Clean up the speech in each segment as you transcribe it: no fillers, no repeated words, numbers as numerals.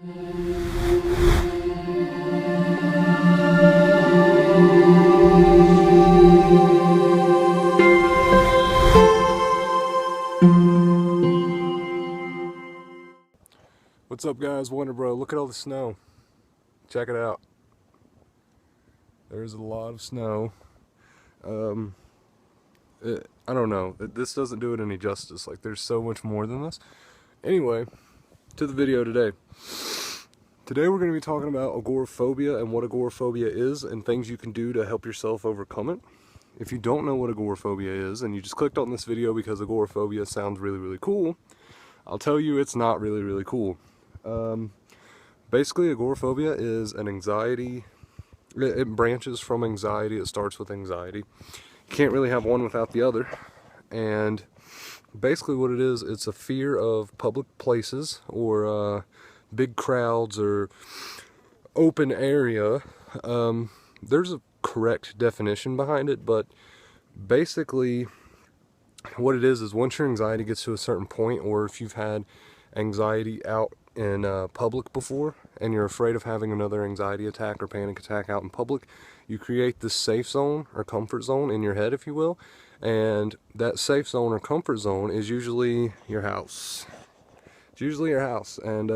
What's up, guys? Wonder Bro, look at all the snow. Check it out. There's a lot of snow. I don't know. This doesn't do it any justice. Like, there's so much more than this. Anyway, to the video today. Today we're going to be talking about agoraphobia and what agoraphobia is and things you can do to help yourself overcome it. If you don't know what agoraphobia is and you just clicked on this video because agoraphobia sounds really, really cool, I'll tell you it's not really, really cool. Basically, agoraphobia is an anxiety. It branches from anxiety. It starts with anxiety. You can't really have one without the other. And basically what it is, it's a fear of public places or big crowds or open area. There's a correct definition behind it, but basically what it is once your anxiety gets to a certain point, or if you've had anxiety out in public before and you're afraid of having another anxiety attack or panic attack out in public, you create this safe zone or comfort zone in your head, if you will, and that safe zone or comfort zone is usually your house. It's usually your house, and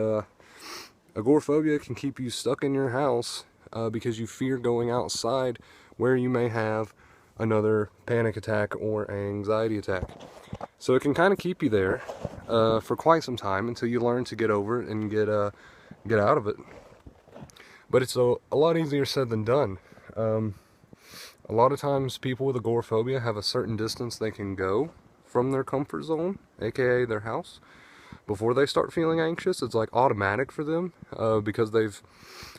agoraphobia can keep you stuck in your house because you fear going outside where you may have another panic attack or anxiety attack. So it can kind of keep you there for quite some time until you learn to get over it and get out of it. But it's a lot easier said than done. A lot of times people with agoraphobia have a certain distance they can go from their comfort zone, aka their house, before they start feeling anxious. It's like automatic for them because they've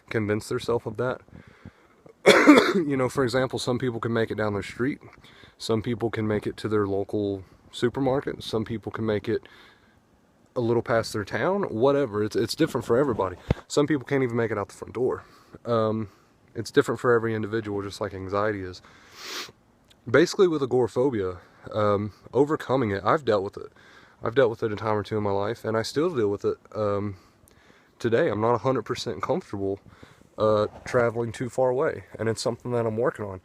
convinced themselves of that. You know, for example, some people can make it down their street. Some people can make it to their local supermarket. Some people can make it a little past their town. Whatever. It's different for everybody. Some people can't even make it out the front door. It's different for every individual, just like anxiety is. Basically, with agoraphobia, overcoming it, I've dealt with it. I've dealt with it a time or two in my life, and I still deal with it today. I'm not 100% comfortable traveling too far away, and it's something that I'm working on.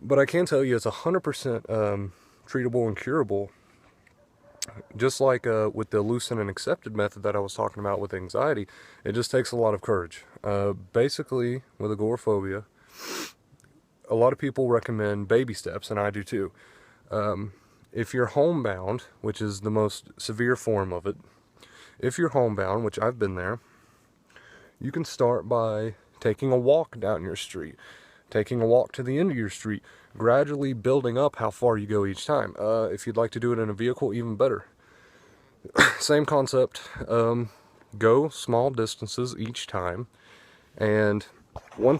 But I can tell you it's 100% treatable and curable, just like with the loosen and accepted method that I was talking about with anxiety. It just takes a lot of courage. Basically, with agoraphobia, a lot of people recommend baby steps, and I do too. If you're homebound, which is the most severe form of it, if you're homebound, which I've been there, you can start by taking a walk down your street, taking a walk to the end of your street, gradually building up how far you go each time. If you'd like to do it in a vehicle, even better. Same concept. Go small distances each time. And one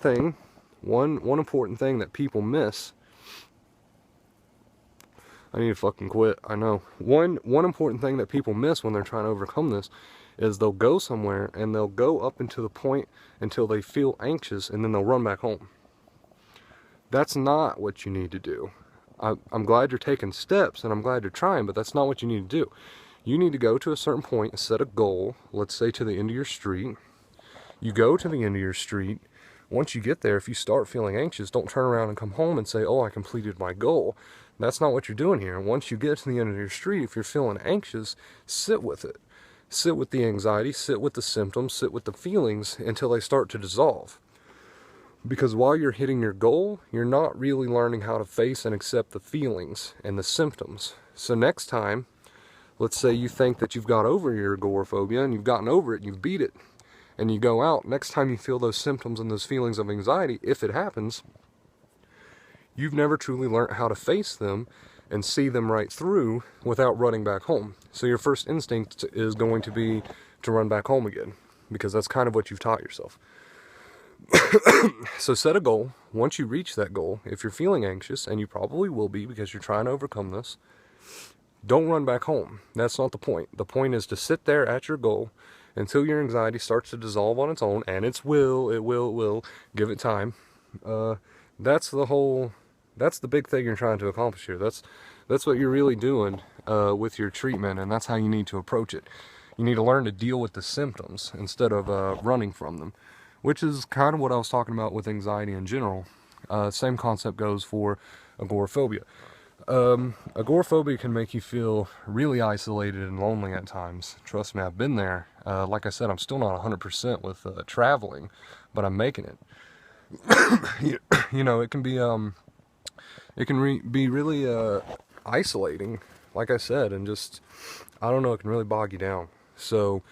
important thing that people miss, I need to fucking quit, I know. One important thing that people miss when they're trying to overcome this is they'll go somewhere and they'll go up into the point until they feel anxious, and then they'll run back home. That's not what you need to do. I'm glad you're taking steps and I'm glad you're trying, but that's not what you need to do. You need to go to a certain point and set a goal, let's say to the end of your street. You go to the end of your street. Once you get there, if you start feeling anxious, don't turn around and come home and say, oh, I completed my goal. That's not what you're doing here. Once you get to the end of your street, if you're feeling anxious, sit with it. Sit with the anxiety, sit with the symptoms, sit with the feelings until they start to dissolve. Because while you're hitting your goal, you're not really learning how to face and accept the feelings and the symptoms. So next time, let's say you think that you've got over your agoraphobia and you've gotten over it, you've beat it, and you go out, next time you feel those symptoms and those feelings of anxiety, if it happens, you've never truly learned how to face them and see them right through without running back home. So your first instinct is going to be to run back home again, because that's kind of what you've taught yourself. So set a goal. Once you reach that goal, if you're feeling anxious, and you probably will be because you're trying to overcome this, don't run back home. That's not the point. The point is to sit there at your goal until your anxiety starts to dissolve on its own, and it will, give it time. That's the big thing you're trying to accomplish here. That's what you're really doing with your treatment, and that's how you need to approach it. You need to learn to deal with the symptoms instead of running from them, which is kind of what I was talking about with anxiety in general. Same concept goes for agoraphobia. Agoraphobia can make you feel really isolated and lonely at times. Trust me, I've been there. Like I said, I'm still not 100% with traveling, but I'm making it. You know, it can be be really isolating, like I said, and just, I don't know, it can really bog you down. So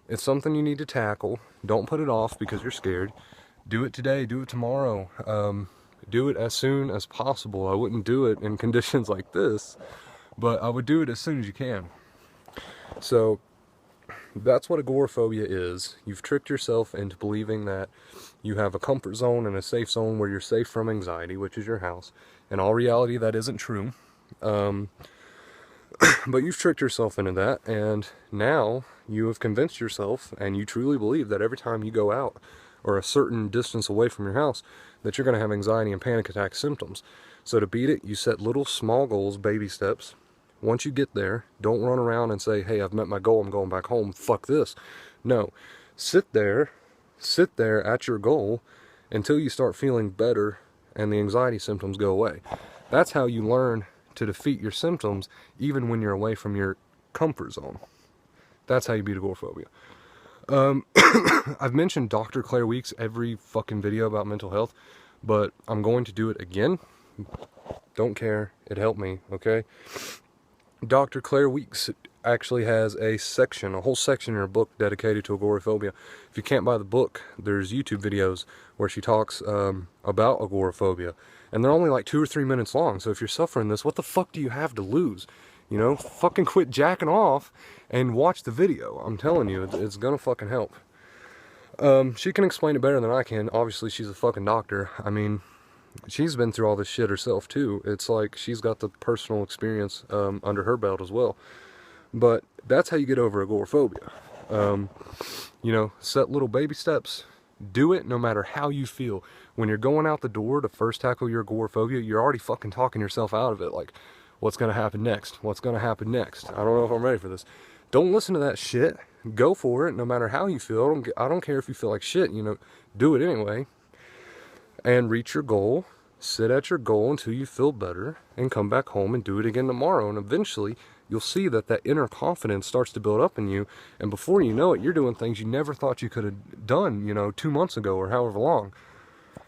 it's something you need to tackle. Don't put it off because you're scared. Do it today, do it tomorrow. Do it as soon as possible. I wouldn't do it in conditions like this, but I would do it as soon as you can. So that's what agoraphobia is. You've tricked yourself into believing that you have a comfort zone and a safe zone where you're safe from anxiety, which is your house. In all reality, that isn't true. But you've tricked yourself into that, and now you have convinced yourself, and you truly believe that every time you go out or a certain distance away from your house, that you're going to have anxiety and panic attack symptoms. So to beat it, you set little small goals, baby steps. Once you get there, don't run around and say, hey, I've met my goal, I'm going back home, fuck this. No, sit there at your goal until you start feeling better and the anxiety symptoms go away. That's how you learn to defeat your symptoms even when you're away from your comfort zone. That's how you beat agoraphobia. I've mentioned Dr. Claire Weeks every fucking video about mental health, but I'm going to do it again. Don't care. It helped me, okay? Dr. Claire Weeks actually has a whole section in her book dedicated to agoraphobia. If you can't buy the book, there's YouTube videos where she talks about agoraphobia. And they're only like 2 or 3 minutes long, so if you're suffering this, what the fuck do you have to lose? You know, fucking quit jacking off and watch the video. I'm telling you, it's gonna fucking help. She can explain it better than I can. Obviously, she's a fucking doctor. I mean, she's been through all this shit herself, too. It's like she's got the personal experience under her belt as well. But that's how you get over agoraphobia. You know, set little baby steps. Do it no matter how you feel. When you're going out the door to first tackle your agoraphobia, you're already fucking talking yourself out of it. Like, what's going to happen next? What's going to happen next? I don't know if I'm ready for this. Don't listen to that shit. Go for it no matter how you feel. I don't care if you feel like shit, you know, do it anyway. And reach your goal. Sit at your goal until you feel better and come back home and do it again tomorrow. And eventually you'll see that inner confidence starts to build up in you. And before you know it, you're doing things you never thought you could have done, you know, 2 months ago or however long.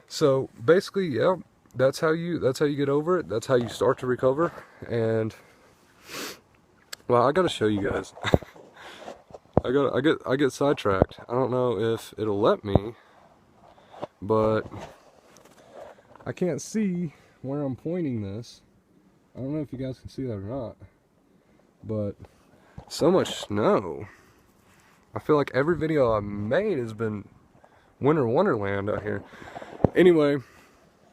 So basically, yeah, that's how you get over it. That's how you start to recover. And well, I gotta show you guys. I get sidetracked. I don't know if it'll let me, but I can't see where I'm pointing this. I don't know if you guys can see that or not, but so much snow. I feel like every video I've made has been winter wonderland out here. Anyway,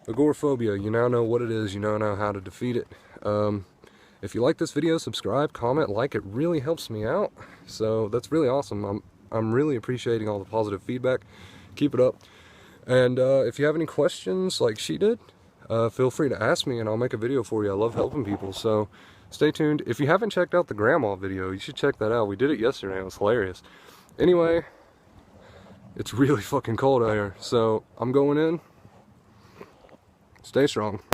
agoraphobia, you now know what it is, you now know how to defeat it. If you like this video, subscribe, comment, like, it really helps me out. So that's really awesome. I'm really appreciating all the positive feedback. Keep it up. And if you have any questions like she did, feel free to ask me and I'll make a video for you. I love helping people, so stay tuned. If you haven't checked out the grandma video, you should check that out. We did it yesterday. It was hilarious. Anyway, it's really fucking cold out here, so I'm going in. Stay strong.